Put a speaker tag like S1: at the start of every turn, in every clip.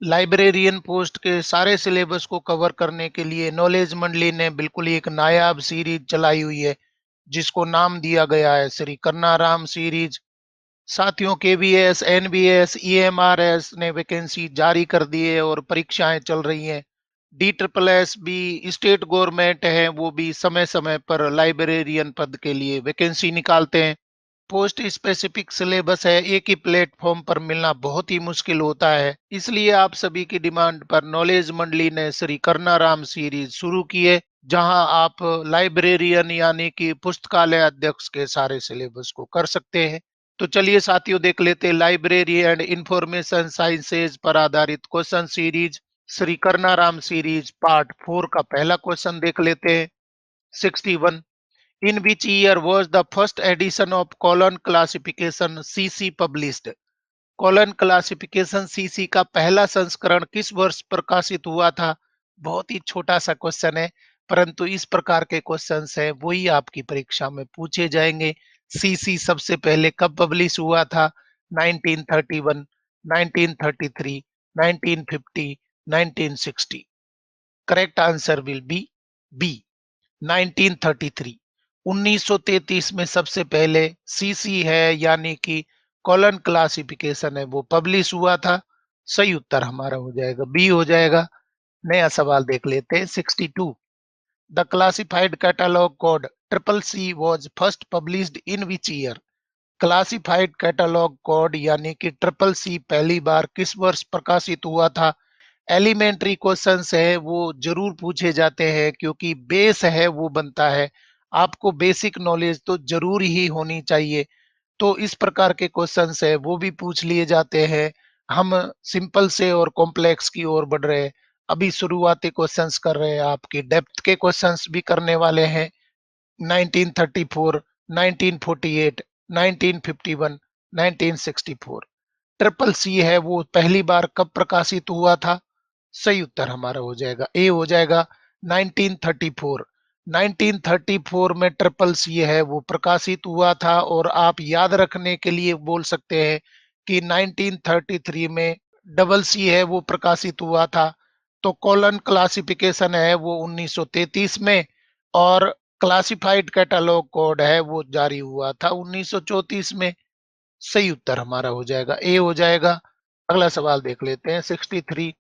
S1: Librarian post के सारे syllabus को कवर करने के लिए नॉलेज मंडली ने बिल्कुल एक नायाब सीरीज चलाई हुई है, जिसको नाम दिया गया है श्री कन्नाराम सीरीज। साथियों, केवीएस, एनबीएस, ईएमआरएस ने वैकेंसी जारी कर दी है और परीक्षाएं चल रही हैं। डी ट्रिपल एस भी स्टेट गवर्नमेंट है, वो भी समय समय पर लाइब्रेरियन पद के लिए वैकेंसी निकालते हैं। पोस्ट स्पेसिफिक सिलेबस है, एक ही प्लेटफॉर्म पर मिलना बहुत ही मुश्किल होता है, इसलिए आप सभी की डिमांड पर नॉलेज मंडली ने श्री कर्नाराम सीरीज शुरू की है, जहां आप लाइब्रेरियन यानी कि पुस्तकालय अध्यक्ष के सारे सिलेबस को कर सकते हैं। तो चलिए साथियों, देख लेते हैं लाइब्रेरी एंड इंफॉर्मेशन साइंसेज पर आधारित question series Shri Karnaram series part 4 का पहला क्वेश्चन देख लेते हैं। 61, in which year was the first edition of colon classification CC published? Colon classification CC का पहला संस्करण किस वर्ष प्रकाशित हुआ था? बहुत ही छोटा सा क्वेश्चन है, परंतु इस प्रकार के क्वेश्चंस है वही आपकी परीक्षा में पूछे जाएंगे। सीसी सबसे पहले कब पब्लिश हुआ था? 1931, 1933, 1950, 1960। Correct answer will be B, 1933। 1933 में सबसे पहले सीसी है यानी कि कॉलन क्लासिफिकेशन है वो पब्लिश हुआ था। सही उत्तर हमारा हो जाएगा बी हो जाएगा। नया सवाल देख लेते हैं। 62, the classified catalogue code triple C was first published in which year? Classified catalogue code यानी कि ट्रिपल सी पहली बार किस वर्ष प्रकाशित हुआ था? एलिमेंट्री क्वेश्चंस है वो जरूर पूछे जाते हैं, क्योंकि बेस है वो बनता है। आपको बेसिक नॉलेज तो जरूर ही होनी चाहिए। तो इस प्रकार के क्वेश्चंस है वो भी पूछ लिए जाते हैं। हम सिंपल से और कॉम्प्लेक्स की ओर बढ़ रहे हैं। अभी शुरुआती क्वेश्चंस कर रहे हैं, आपकी डेप्थ के क्वेश्चंस भी करने वाले हैं। 1934, 1948, 1951, 1964। ट्रिपल सी है वो पहली बार कब प्रकाशित हुआ था? सही उत्तर हमारा हो जाएगा ए हो जाएगा, 1934। 1934 में ट्रिपल सी है वो प्रकाशित हुआ था। और आप याद रखने के लिए बोल सकते हैं कि 1933 में डबल सी है वो प्रकाशित हुआ था। तो कॉलन क्लासिफिकेशन है वो 1933 में, और क्लासिफाइड कैटलॉग कोड है वो जारी हुआ था 1934 में। सही उत्तर हमारा हो जाएगा ए हो जाएगा। अगला सवाल देख लेते हैं। 63,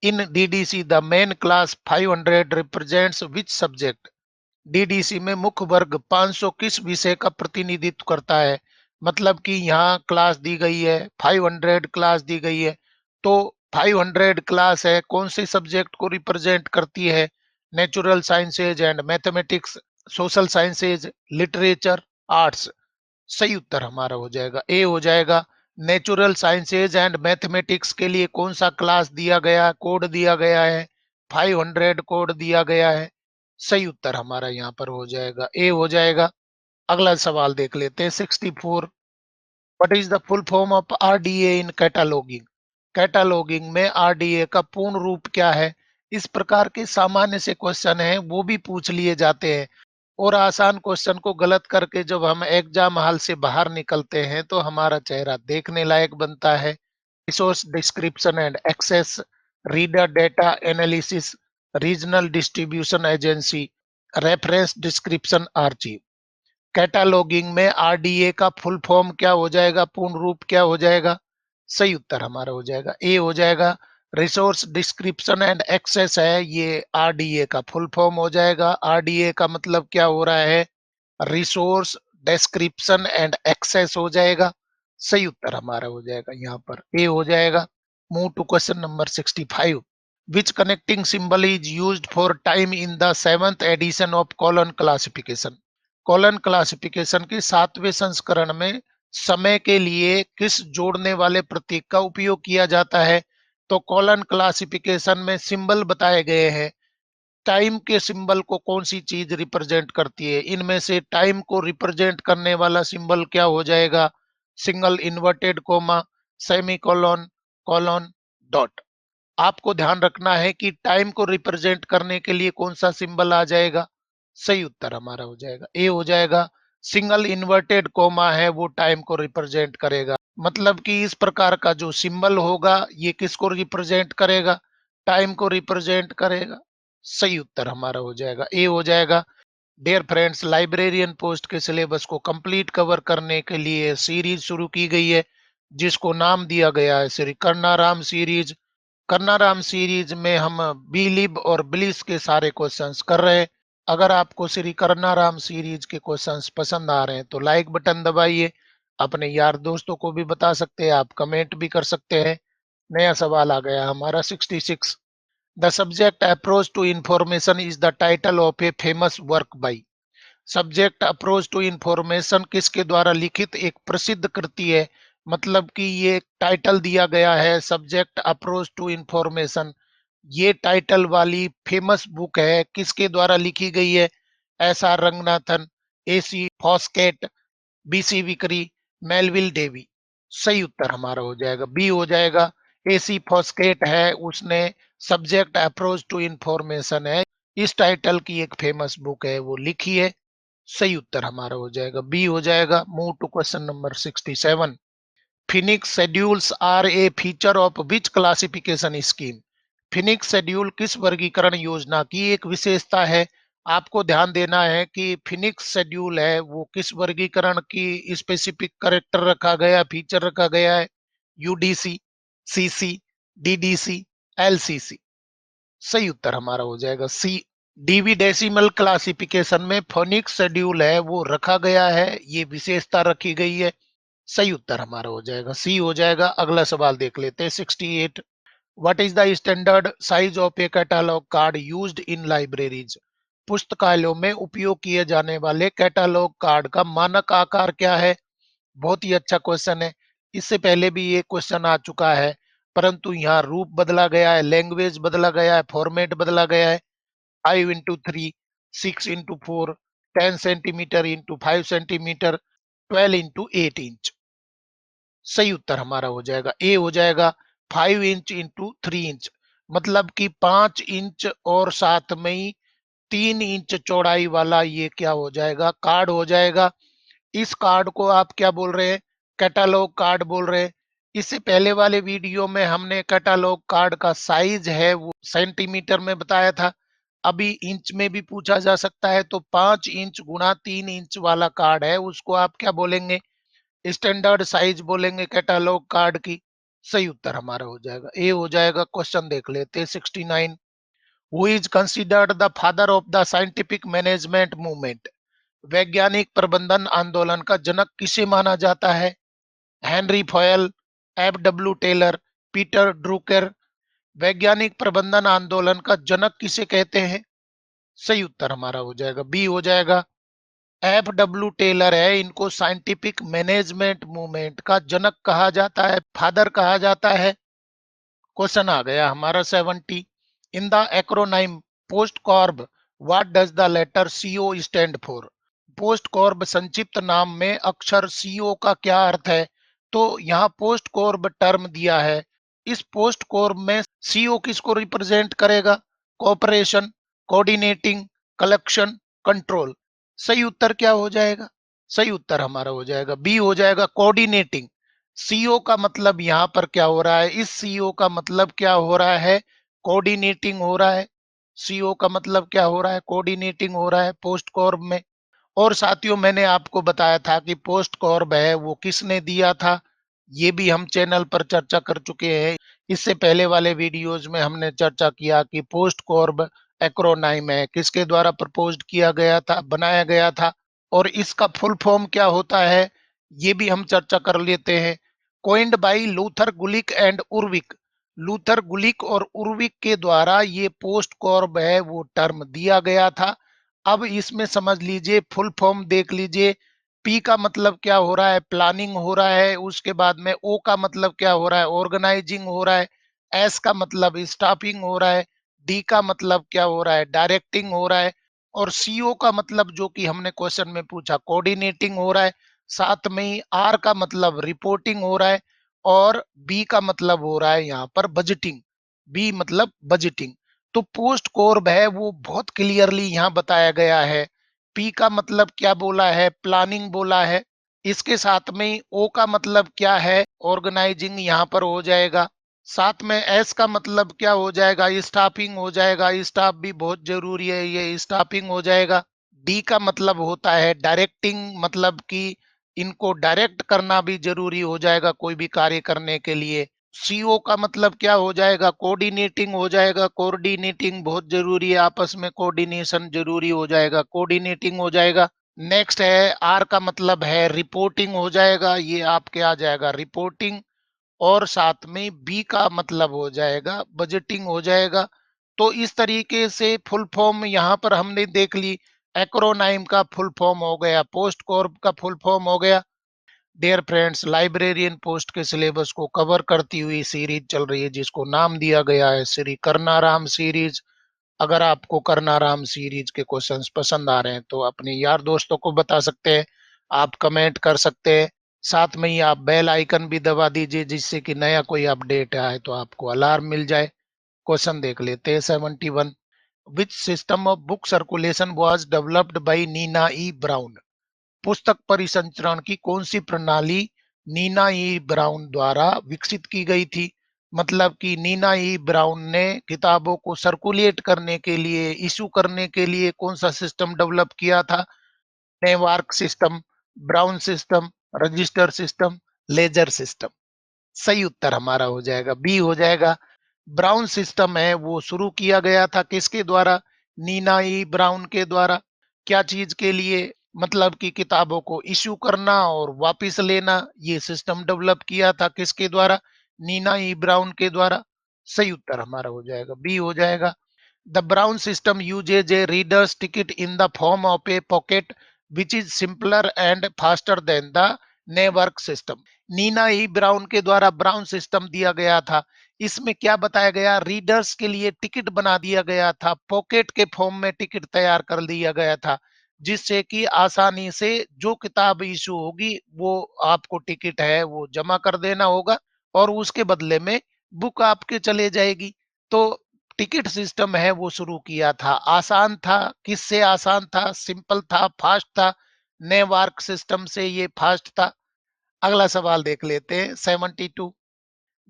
S1: in DDC the main class 500 represents which subject? DDC में मुख्य वर्ग 500 किस विषय का प्रतिनिधित्व करता है? मतलब कि यहाँ क्लास दी गई है, 500 क्लास दी गई है, तो 500 क्लास है कौन से सब्जेक्ट को रिप्रेजेंट करती है? Natural sciences and mathematics, social sciences, literature, arts. सही उत्तर हमारा हो जाएगा ए हो जाएगा। नेचुरल साइंसेज एंड मैथमेटिक्स के लिए कौन सा क्लास दिया गया, कोड दिया गया है? 500 कोड दिया गया है। सही उत्तर हमारा यहाँ पर हो जाएगा ए हो जाएगा। अगला सवाल देख लेते हैं। 64, what is the full form of RDA in cataloguing? Cataloguing में आरडीए का पूर्ण रूप क्या है? इस प्रकार के सामान्य से क्वेश्चन हैं वो भी पूछ लिए जाते हैं। और आसान क्वेश्चन को गलत करके जब हम एग्जाम हॉल से बाहर निकलते हैं तो हमारा चेहरा देखने लायक बनता है। Resource description and access, reader data analysis, regional distribution agency, reference description archive. Cataloguing में आरडीए का फुल फॉर्म क्या हो जाएगा, पूर्ण रूप क्या हो जाएगा? सही उत्तर हमारा हो जाएगा ए हो जाएगा। रिसोर्स डिस्क्रिप्शन एंड एक्सेस है ये आरडीए का फुल फॉर्म हो जाएगा। आरडीए का मतलब क्या हो रहा है? रिसोर्स डिस्क्रिप्शन एंड एक्सेस हो जाएगा। सही उत्तर हमारा हो जाएगा यहाँ पर ए हो जाएगा। Move to question number 65, which connecting symbol is used for time in the 7th edition of colon classification? Colon classification के 7वें संस्करण में समय के लिए किस जोड़ने वाले प्रतीक का उपयोग किया जाता है? तो कॉलन क्लासिफिकेशन में सिंबल बताए गए हैं। टाइम के सिंबल को कौन सी चीज रिप्रेजेंट करती है? इनमें से टाइम को रिप्रेजेंट करने वाला सिंबल क्या हो जाएगा? Single inverted coma, semicolon, colon, dot. आपको ध्यान रखना है कि टाइम को रिप्रेजेंट करने के लिए कौन सा सिंबल आ जाएगा? सही उत्तर हमारा हो जाएगा ए हो जाएगा। सिंगल इन्वर्टेड कोमा है वो टाइम को रिप्रेजेंट करेगा। मतलब कि इस प्रकार का जो सिंबल होगा ये किसको रिप्रेजेंट करेगा? टाइम को रिप्रेजेंट करेगा। सही उत्तर हमारा हो जाएगा ए हो जाएगा। डियर फ्रेंड्स, लाइब्रेरियन पोस्ट के सिलेबस को कंप्लीट कवर करने के लिए सीरीज शुरू की गई है, जिसको नाम दिया गया है श्री कर्नाराम सीरीज। कर्नाराम सीरीज में हम बिलीव और ब्लिस के सारे क्वेश्चंस कर रहे हैं। अगर आपको श्री कर्नाराम सीरीज के क्वेश्चंस पसंद आ रहे हैं तो लाइक बटन दबाइए, अपने यार दोस्तों को भी बता सकते हैं, आप कमेंट भी कर सकते हैं। नया सवाल आ गया हमारा 66। The subject approach to information is the title of a famous work by. Subject approach to information किसके द्वारा लिखित एक प्रसिद्ध कृति है? मतलब कि ये टाइटल दिया गया है सब्जेक्ट अप्रोच टू इंफॉर्मेशन। ये टाइटल वाली फेमस बुक है, किसके द्वारा लिखी गई है? एस आर रंगनाथन, ए सी phosphate, B C विकरी, Melville Davy. सही उत्तर हमारा हो जाएगा बी हो जाएगा। ए सी फॉस्केट है, उसने सब्जेक्ट अप्रोच टू इंफॉर्मेशन है, इस टाइटल की एक फेमस बुक है, वो लिखी है। सही उत्तर हमारा हो जाएगा बी हो जाएगा। Move to question number 67। Phoenix schedules are a feature of which classification scheme. Phoenix schedule किस वर्गीकरण योजना की एक विशेषता है? आपको ध्यान देना है कि फिनिक्स शेड्यूल है वो किस वर्गीकरण की स्पेसिफिक करेक्टर रखा गया, फीचर रखा गया है? UDC, CC, DDC, LCC. सही उत्तर हमारा हो जाएगा सी। डीवी डेसिमल क्लासिफिकेशन में फोनिक्स शेड्यूल है वो रखा गया है, ये विशेषता रखी गई है। सही उत्तर हमारा हो जाएगा सी हो जाएगा। अगला सवाल देख लेते हैं 68। What is the standard size of A catalogue card used in libraries. पुस्तकालयों में उपयोग किए जाने वाले कैटालॉग कार्ड का मानक आकार क्या है? बहुत ही अच्छा क्वेश्चन है। इससे पहले भी ये क्वेश्चन आ चुका है, परंतु यहाँ रूप बदला गया है, लैंग्वेज बदला गया है, फॉर्मेट बदला गया है। 5x3, 6x4, 10 centimetre into 5 centimetre, 12x8 inch. सही उत्तर हमारा हो जाएगा ए हो जाएगा। 5 इंच इंटू 3 इंच, मतलब कि 5 इंच और साथ में ही 3 इंच चौड़ाई वाला ये क्या हो जाएगा? कार्ड हो जाएगा। इस कार्ड को आप क्या बोल रहे हैं? कैटालॉग कार्ड बोल रहे हैं। इससे पहले वाले वीडियो में हमने कैटालॉग कार्ड का साइज है वो सेंटीमीटर में बताया था, अभी इंच में भी पूछा जा सकता है। तो 5 इंच गुणा 3 इंच वाला कार्ड है, उसको आप क्या बोलेंगे? स्टैंडर्ड साइज बोलेंगे कैटालॉग कार्ड की। सही उत्तर हमारा हो जाएगा ए हो जाएगा। क्वेश्चन देख लेते हैं 69। Who is considered the father of the scientific management movement. वैज्ञानिक प्रबंधन आंदोलन का जनक किसे माना जाता है? Henry Fayol, F W Taylor, Peter Drucker. वैज्ञानिक प्रबंधन आंदोलन का जनक किसे कहते हैं? सही उत्तर हमारा हो जाएगा बी हो जाएगा। एफ डब्ल्यू टेलर है, इनको साइंटिफिक मैनेजमेंट मूवमेंट का जनक कहा जाता है, फादर कहा जाता है। क्वेश्चन आ गया हमारा 70। In the acronym POSDCORB what does the letter CO stand for. POSDCORB संक्षिप्त नाम में अक्षर सीओ का क्या अर्थ है? तो यहाँ पोस्ट कॉर्ब टर्म दिया है, इस पोस्ट कॉर्ब में सीओ किसको रिप्रेजेंट करेगा? Cooperation, coordinating, collection, control. सही उत्तर क्या हो जाएगा? सही उत्तर हमारा हो जाएगा बी हो जाएगा, कोऑर्डिनेटिंग। सीओ का मतलब यहाँ पर क्या हो रहा है? इस सीओ का मतलब क्या हो रहा है? कोऑर्डिनेटिंग हो रहा है। सीओ का मतलब क्या हो रहा है? कोऑर्डिनेटिंग हो रहा है पोस्ट कॉर्ब में। और साथियों, मैंने आपको बताया था कि पोस्ट कॉर्ब है वो किसने दिया था, ये भी हम चैनल पर चर्चा कर चुके हैं। इससे पहले वाले वीडियोज में हमने चर्चा किया कि पोस्ट कॉर्ब एक्रोनाइम है, किसके द्वारा प्रपोज्ड किया गया था, बनाया गया था, और इसका फुल फॉर्म क्या होता है ये भी हम चर्चा कर लेते हैं। Coined by Luther Gulick and Urwick. Luther Gulick और उर्विक के द्वारा ये पोस्ट कॉर्ब है वो टर्म दिया गया था। अब इसमें समझ लीजिए, फुल फॉर्म देख लीजिए। पी का मतलब क्या हो रहा है? प्लानिंग हो रहा है। उसके बाद में ओ का मतलब क्या हो रहा है? ऑर्गेनाइजिंग हो रहा है। एस का मतलब स्टाफिंग हो रहा है। डी का मतलब क्या हो रहा है? डायरेक्टिंग हो रहा है। और सीओ का मतलब जो कि हमने क्वेश्चन में पूछा, कोऑर्डिनेटिंग हो रहा है। साथ में ही आर का मतलब रिपोर्टिंग हो रहा है। और बी का मतलब हो रहा है यहाँ पर बजटिंग। बी मतलब बजटिंग। तो पोस्ट कॉर्ब है वो बहुत क्लियरली यहाँ बताया गया है। पी का मतलब क्या बोला है? प्लानिंग बोला है। इसके साथ में ही ओ का मतलब क्या है, ऑर्गेनाइजिंग यहाँ पर हो जाएगा। साथ में एस का मतलब क्या हो जाएगा, स्टाफिंग हो जाएगा, स्टाफ भी बहुत जरूरी है, ये स्टाफिंग हो जाएगा। डी का मतलब होता है डायरेक्टिंग, मतलब कि इनको डायरेक्ट करना भी जरूरी हो जाएगा कोई भी कार्य करने के लिए। सीओ का मतलब क्या हो जाएगा, कोऑर्डिनेटिंग हो जाएगा, कोऑर्डिनेटिंग बहुत जरूरी है, आपस में कोऑर्डिनेशन जरूरी हो जाएगा, कोऑर्डिनेटिंग हो जाएगा। नेक्स्ट है आर का मतलब है रिपोर्टिंग हो जाएगा, ये आपके आ जाएगा रिपोर्टिंग। और साथ में बी का मतलब हो जाएगा बजटिंग हो जाएगा। तो इस तरीके से फुल फॉर्म यहाँ पर हमने देख ली। एक्रोनाइम का फुल फॉर्म हो गया, पोस्ट कॉर्प का फुल फॉर्म हो गया। डियर फ्रेंड्स, लाइब्रेरियन पोस्ट के सिलेबस को कवर करती हुई सीरीज चल रही है जिसको नाम दिया गया है श्री करनाराम सीरीज। अगर आपको करनाराम सीरीज के क्वेश्चंस पसंद आ रहे हैं तो अपने यार दोस्तों को बता सकते हैं, आप कमेंट कर सकते हैं। साथ में ही आप बेल आइकन भी दबा दीजिए जिससे कि नया कोई अपडेट आए तो आपको अलार्म मिल जाए। क्वेश्चन देख लेते हैं 71। Which system of book circulation was developed by Nina E Brown. पुस्तक परिसंचरण की कौन सी प्रणाली नीना ई ब्राउन द्वारा विकसित की गई थी। मतलब कि नीना ई ब्राउन ने किताबों को सर्कुलेट करने के लिए, इशू करने के लिए कौन सा सिस्टम डेवलप किया था। Newark system, Brown system, register system, ledger system. सही उत्तर हमारा हो जाएगा बी हो जाएगा। ब्राउन सिस्टम है वो शुरू किया गया था किसके द्वारा, नीना ई ब्राउन के द्वारा। क्या चीज के लिए, मतलब कि किताबों को इश्यू करना और वापस लेना, ये सिस्टम डेवलप किया था किसके द्वारा, नीना ई ब्राउन के द्वारा। सही उत्तर हमारा हो जाएगा बी हो जाएगा। The Brown system uses a reader's ticket in the form of a pocket which is simpler and faster than the network system. Nina E Brown के द्वारा ब्राउन सिस्टम दिया गया था। इसमें क्या बताया गया, रीडर्स के लिए टिकट बना दिया गया था, पॉकेट के फॉर्म में टिकट तैयार कर दिया गया था, जिससे कि आसानी से जो किताब इशू होगी वो आपको टिकट है वो जमा कर देना होगा और उसके बदले में बुक आपके चले जाएगी। तो टिकट सिस्टम है वो शुरू किया था। आसान था, किससे आसान था, सिंपल था, फास्ट था। नेवार्क सिस्टम से ये फास्ट था। अगला सवाल देख लेते हैं 72।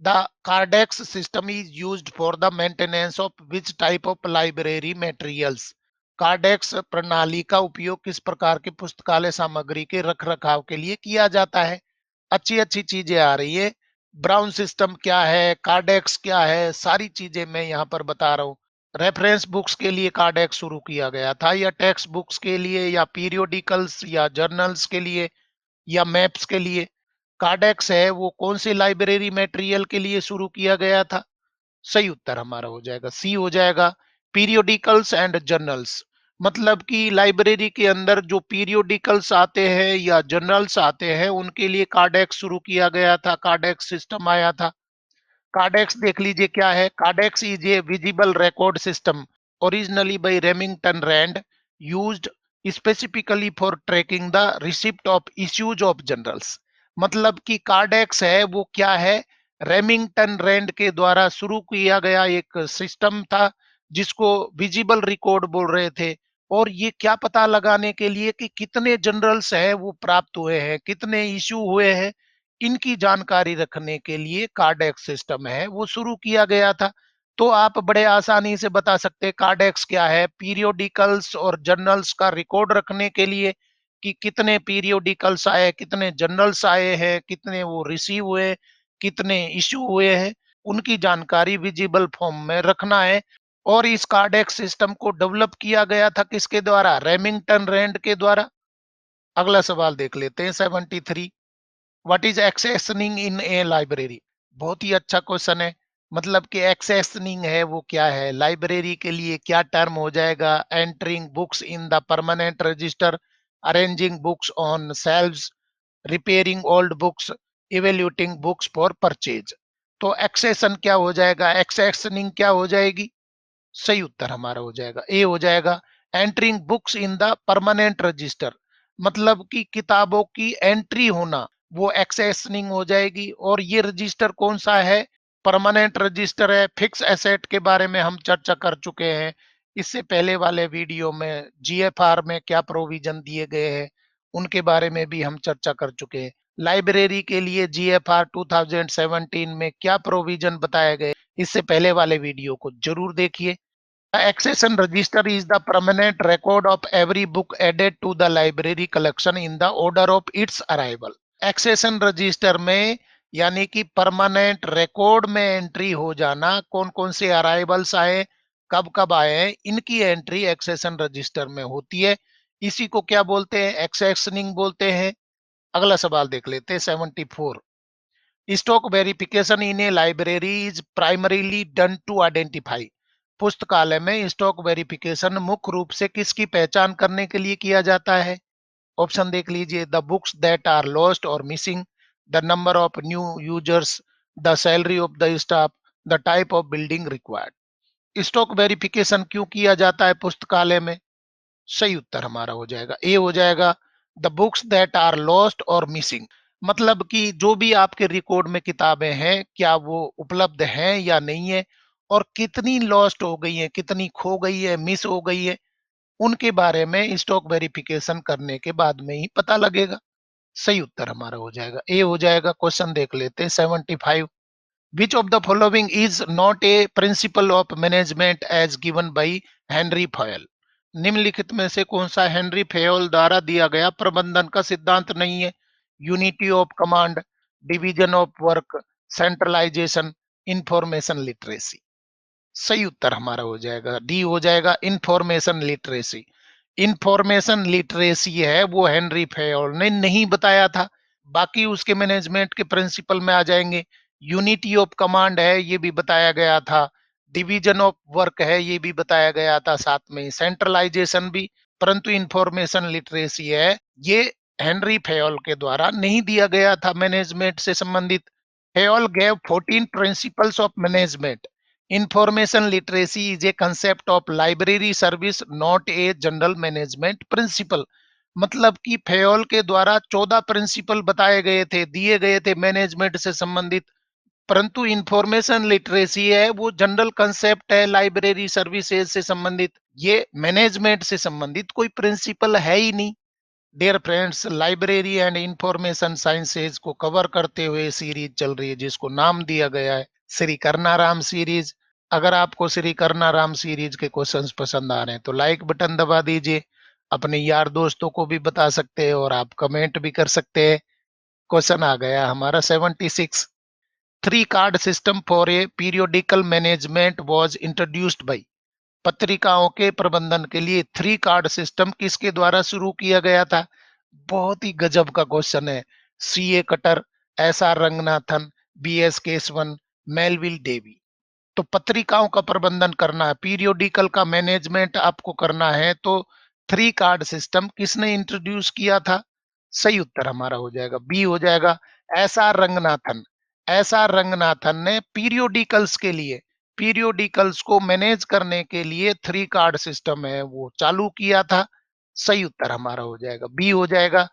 S1: The Cordtex system is used for the maintenance of which type of library materials. Cordtex प्रणाली का उपयोग किस प्रकार के पुस्तकालय सामग्री के रख रखाव के लिए किया जाता है। अच्छी अच्छी चीजें आ रही है। ब्राउन सिस्टम क्या है, कार्डेक्स क्या है, सारी चीजें मैं यहाँ पर बता रहा हूँ। रेफरेंस बुक्स के लिए कार्डेक्स शुरू किया गया था, या टेक्स्ट बुक्स के लिए, या पीरियोडिकल्स या जर्नल्स के लिए, या मैप्स के लिए। कार्डेक्स है वो कौन सी लाइब्रेरी मटेरियल के लिए शुरू किया गया था। सही उत्तर हमारा हो जाएगा सी हो जाएगा। पीरियोडिकल्स एंड जर्नल्स, मतलब कि लाइब्रेरी के अंदर जो पीरियोडिकल्स आते हैं या जर्नल्स आते हैं उनके लिए कार्डेक्स शुरू किया गया था, कार्डेक्स सिस्टम आया था। कार्डेक्स देख लीजिए क्या है, Kardex is a visible record system originally by Remington Rand used specifically for tracking the receipt of issues of journals. मतलब कि कार्डेक्स है वो क्या है, रेमिंगटन रैंड के द्वारा शुरू किया गया एक सिस्टम था जिसको विजिबल रिकॉर्ड बोल रहे थे। और ये क्या पता लगाने के लिए कि कितने जनरल्स है वो प्राप्त हुए हैं, कितने इश्यू हुए हैं, इनकी जानकारी रखने के लिए कार्डेक्स सिस्टम है वो शुरू किया गया था। तो आप बड़े आसानी से बता सकते हैं कार्डेक्स क्या है, पीरियोडिकल्स और जर्नल्स का रिकॉर्ड रखने के लिए कि कितने पीरियोडिकल्स आए, कितने जर्नल्स आए हैं, कितने वो रिसीव हुए, कितने इश्यू हुए हैं, उनकी जानकारी विजिबल फॉर्म में रखना है। और इस कार्डेक्स सिस्टम को डेवलप किया गया था किसके द्वारा, रेमिंगटन रैंड के द्वारा। अगला सवाल देख लेते हैं 73। What is accessioning in a library. बहुत ही अच्छा क्वेश्चन है। मतलब कि एक्सेसनिंग है वो क्या है, लाइब्रेरी के लिए क्या टर्म हो जाएगा, entering books in the permanent register, arranging books on shelves, repairing old books, evaluating books for purchase. तो एक्सेशन क्या हो जाएगा, एक्सेसनिंग क्या हो जाएगी। सही उत्तर हमारा हो जाएगा ए हो जाएगा। Entering books in the permanent register, मतलब कि किताबों की एंट्री होना वो एक्सेसनिंग हो जाएगी। और ये रजिस्टर कौन सा है, परमानेंट रजिस्टर है। फिक्स एसेट के बारे में हम चर्चा कर चुके हैं इससे पहले वाले वीडियो में, जीएफआर में क्या प्रोविजन दिए गए हैं उनके बारे में भी हम चर्चा कर चुके हैं। लाइब्रेरी के लिए जीएफआर 2017 में क्या प्रोविजन बताए गए, इससे पहले वाले वीडियो को जरूर देखिए। Accession register is the permanent record of every book added to the library collection in the order of its arrival. Accession register में यानी कि परमानेंट रिकॉर्ड में एंट्री हो जाना, कौन कौन से अराइवल्स आए, कब कब आए, इनकी एंट्री एक्सेशन रजिस्टर में होती है। इसी को क्या बोलते हैं? एक्सेशनिंग बोलते हैं। अगला सवाल देख लेते हैं 74। Stock verification in a library is primarily done to identify. पुस्तकालय में स्टॉक वेरिफिकेशन मुख्य रूप से किसकी पहचान करने के लिए किया जाता है? ऑप्शन देख लीजिए। The books that are lost और missing, the number of new users, the salary of the staff, the type of building required. Stock verification क्यों किया जाता है पुस्तकालय में? सही उत्तर हमारा हो जाएगा ए, हो जाएगा the books that are lost और मिसिंग। मतलब कि जो भी आपके रिकॉर्ड में किताबें हैं, क्या वो उपलब्ध हैं या नहीं है, और कितनी लॉस्ट हो गई है, कितनी खो गई है, मिस हो गई है, उनके बारे में स्टॉक वेरिफिकेशन करने के बाद में ही पता लगेगा। सही उत्तर हमारा हो जाएगा ए, हो जाएगा। क्वेश्चन देख लेते हैं 75। Which of the following is not a principle of management as given by Henri Fayol. निम्नलिखित में से कौन सा हेनरी फेयोल द्वारा दिया गया प्रबंधन का सिद्धांत नहीं है? Unity of command, division of work, centralisation, information literacy. सही उत्तर हमारा हो जाएगा डी, हो जाएगा इंफॉर्मेशन लिटरेसी। इंफॉर्मेशन लिटरेसी है वो हेनरी फेयोल ने नहीं बताया था। बाकी उसके मैनेजमेंट के प्रिंसिपल में आ जाएंगे। यूनिटी ऑफ कमांड है, ये भी बताया गया था। डिवीजन ऑफ वर्क है, ये भी बताया गया था, साथ में सेंट्रलाइजेशन भी। परंतु इंफॉर्मेशन लिटरेसी है, ये हेनरी फेयोल के द्वारा नहीं दिया गया था मैनेजमेंट से संबंधित। Fayol gave 14 principles of management. Information literacy is a concept of library service, not a general management principle। मतलब कि फेयोल के द्वारा 14 प्रिंसिपल बताए गए थे, दिए गए थे मैनेजमेंट से संबंधित, परंतु इंफॉर्मेशन लिटरेसी है वो जनरल कंसेप्ट है लाइब्रेरी सर्विसेज से संबंधित, ये मैनेजमेंट से संबंधित कोई प्रिंसिपल है ही नहीं। Dear friends, library and information sciences को कवर करते हुए सीरीज चल रही है जिसको नाम दिया गया है श्री कर्नाराम सीरीज। अगर आपको श्री कर्नाराम सीरीज के क्वेश्चंस पसंद आ रहे हैं तो लाइक बटन दबा दीजिए, अपने यार दोस्तों को भी बता सकते हैं और आप कमेंट भी कर सकते हैं। क्वेश्चन आ गया हमारा 76। Three card system for a periodical management was introduced by. पत्रिकाओं के प्रबंधन के लिए थ्री कार्ड सिस्टम किसके द्वारा शुरू किया गया था? बहुत ही गजब का क्वेश्चन है। C A Cutter, S R Ranganathan, B S Kesavan, Melvil Dewey. तो पत्रिकाओं का प्रबंधन करना है, पीरियोडिकल का मैनेजमेंट आपको करना है, तो थ्री कार्ड सिस्टम किसने इंट्रोड्यूस किया था? सही उत्तर हमारा हो जाएगा बी, हो जाएगा S R Ranganathan. S R Ranganathan ने पीरियोडिकल्स के लिए, पीरियोडिकल्स को मैनेज करने के लिए थ्री कार्ड सिस्टम है वो चालू किया था। सही उत्तर हमारा हो जाएगा बी, हो जाएगा।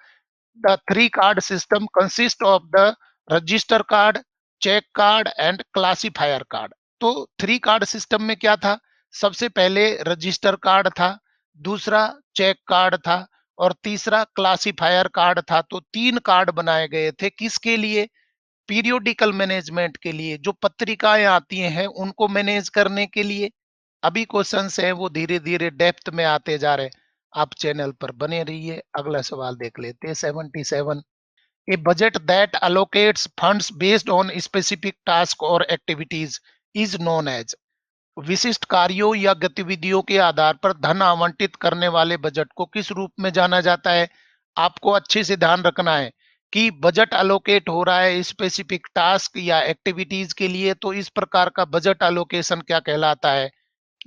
S1: The three card system consist of the register card, check card and classifier card। तो थ्री कार्ड सिस्टम में क्या था? सबसे पहले रजिस्टर कार्ड था, दूसरा चेक कार्ड था और तीसरा क्लासिफायर कार्ड था। तो तीन कार्ड बनाए गए थे किसके लिए? पीरियोडिकल मैनेजमेंट के लिए, जो पत्रिकाएं आती हैं उनको मैनेज करने के लिए। अभी क्वेश्चंस हैं वो धीरे धीरे डेप्थ में आते जा रहे हैं, आप चैनल पर बने रहिए। अगला सवाल देख लेते हैं 77। A budget that allocates funds based on specific task और एक्टिविटीज इज नोन एज। विशिष्ट कार्यों या गतिविधियों के आधार पर धन आवंटित करने वाले बजट को किस रूप में जाना जाता है? आपको अच्छे से ध्यान रखना है कि बजट अलोकेट हो रहा है स्पेसिफिक टास्क या एक्टिविटीज के लिए, तो इस प्रकार का बजट अलोकेशन क्या कहलाता है?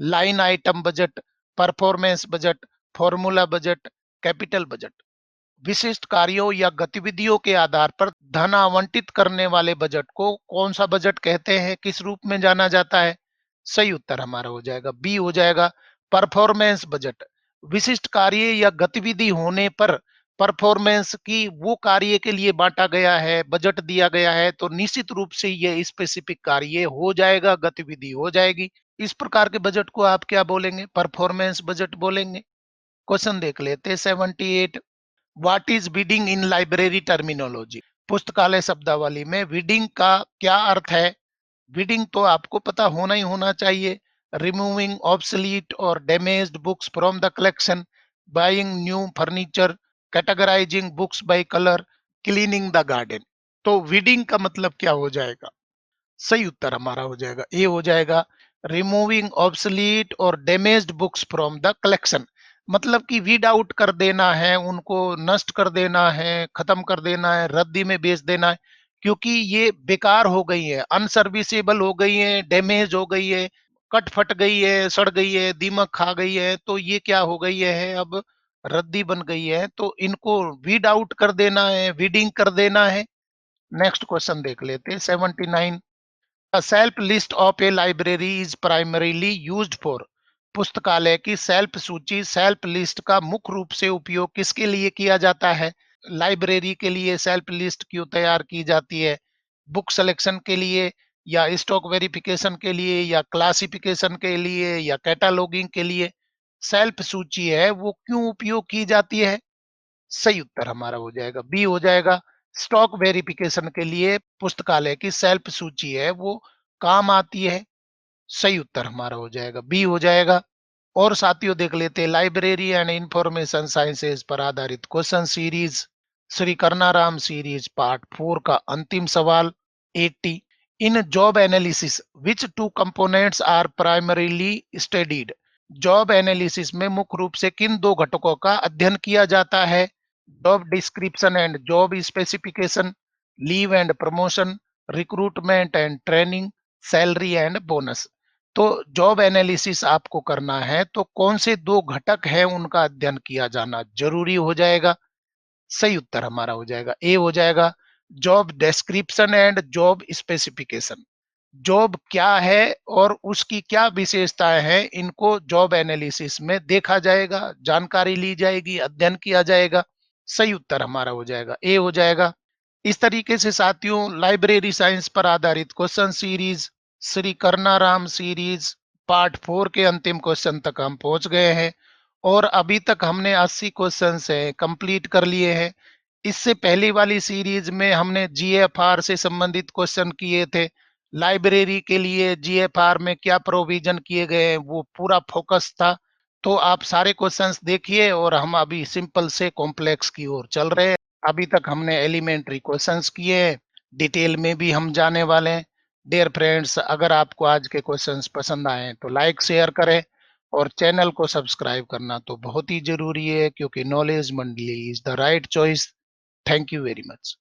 S1: Line item budget, performance budget, formula budget, capital budget. विशिष्ट कार्यों या गतिविधियों के आधार पर धन आवंटित करने वाले बजट को कौन सा बजट कहते हैं, किस रूप में जाना जाता है? सही उत्तर हमारा हो जाएगा बी, हो जाएगा परफॉर्मेंस बजट। विशिष्ट कार्य या गतिविधि होने पर परफॉर्मेंस की वो कार्य के लिए बांटा गया है, बजट दिया गया है, तो निश्चित रूप से ये स्पेसिफिक कार्य हो जाएगा, गतिविधि हो जाएगी। इस प्रकार के बजट को आप क्या बोलेंगे? परफॉर्मेंस बजट बोलेंगे। क्वेश्चन देख लेते हैं 78। What is weeding in library terminology? पुस्तकालय शब्दावली में वीडिंग का क्या अर्थ है? वीडिंग तो आपको पता होना ही होना चाहिए। रिमूविंग ऑब्सलीट और damaged books from the collection, buying new furniture, categorising books by colour, cleaning the garden. तो वीडिंग का मतलब क्या हो जाएगा? सही उत्तर हमारा हो जाएगा ए हो जाएगा, रिमूविंग ऑब्सलीट और damaged books from the collection. मतलब कि वीड आउट कर देना है, उनको नष्ट कर देना है, खत्म कर देना है, रद्दी में बेच देना है, क्योंकि ये बेकार हो गई है, अनसर्विसेबल हो गई है, डैमेज हो गई है, कट फट गई है, सड़ गई है, दीमक खा गई है, तो ये क्या हो गई है, अब रद्दी बन गई है, तो इनको वीड आउट कर देना है, वीडिंग कर देना है। नेक्स्ट क्वेश्चन देख लेते हैं 79। A self list of a library is primarily used for। पुस्तकालय की सेल्फ सूची, सेल्फ लिस्ट का मुख्य रूप से उपयोग किसके लिए किया जाता है? लाइब्रेरी के लिए सेल्फ लिस्ट क्यों तैयार की जाती है? बुक सिलेक्शन के लिए, या स्टॉक वेरिफिकेशन के लिए, या क्लासिफिकेशन के लिए, या कैटालॉगिंग के लिए? सेल्फ सूची है वो क्यों उपयोग की जाती है? सही उत्तर हमारा हो जाएगा बी हो जाएगा। स्टॉक वेरिफिकेशन के लिए पुस्तकालय की सेल्फ सूची है वो काम आती है। सही उत्तर हमारा हो जाएगा बी हो जाएगा। और साथियों देख लेते हैं लाइब्रेरी एंड इंफॉर्मेशन साइंसेज पर आधारित question series, Shri Karnaram series part 4 का अंतिम सवाल 80। In job analysis which two components are primarily studied? Job analysis में मुख्य रूप से किन दो घटकों का अध्ययन किया जाता है? Job description and job specification, leave and promotion, recruitment and training, salary and bonus. तो जॉब एनालिसिस आपको करना है तो कौन से दो घटक है उनका अध्ययन किया जाना जरूरी हो जाएगा? सही उत्तर हमारा हो जाएगा ए हो जाएगा, job description and job specification. Job क्या है और उसकी क्या विशेषताएं हैं, इनको जॉब एनालिसिस में देखा जाएगा, जानकारी ली जाएगी, अध्ययन किया जाएगा। सही उत्तर हमारा हो जाएगा ए हो जाएगा। इस तरीके से साथियों लाइब्रेरी साइंस पर आधारित question series, Shri Karnaram series part 4 के अंतिम क्वेश्चन तक हम पहुंच गए हैं और अभी तक हमने 80 क्वेश्चन से कंप्लीट कर लिए हैं। इससे पहली वाली सीरीज में हमने जीएफआर से संबंधित क्वेश्चन किए थे। लाइब्रेरी के लिए जीएफआर में क्या प्रोविजन किए गए हैं वो पूरा फोकस था। तो आप सारे क्वेश्चंस देखिए और हम अभी सिंपल से कॉम्प्लेक्स की ओर चल रहे हैं। अभी तक हमने एलिमेंट्री क्वेश्चंस किए हैं, डिटेल में भी हम जाने वाले हैं। डियर फ्रेंड्स, अगर आपको आज के क्वेश्चंस पसंद आए तो लाइक शेयर करें और चैनल को सब्सक्राइब करना तो बहुत ही जरूरी है, क्योंकि नॉलेज मंडली is the right choice. Thank you very much.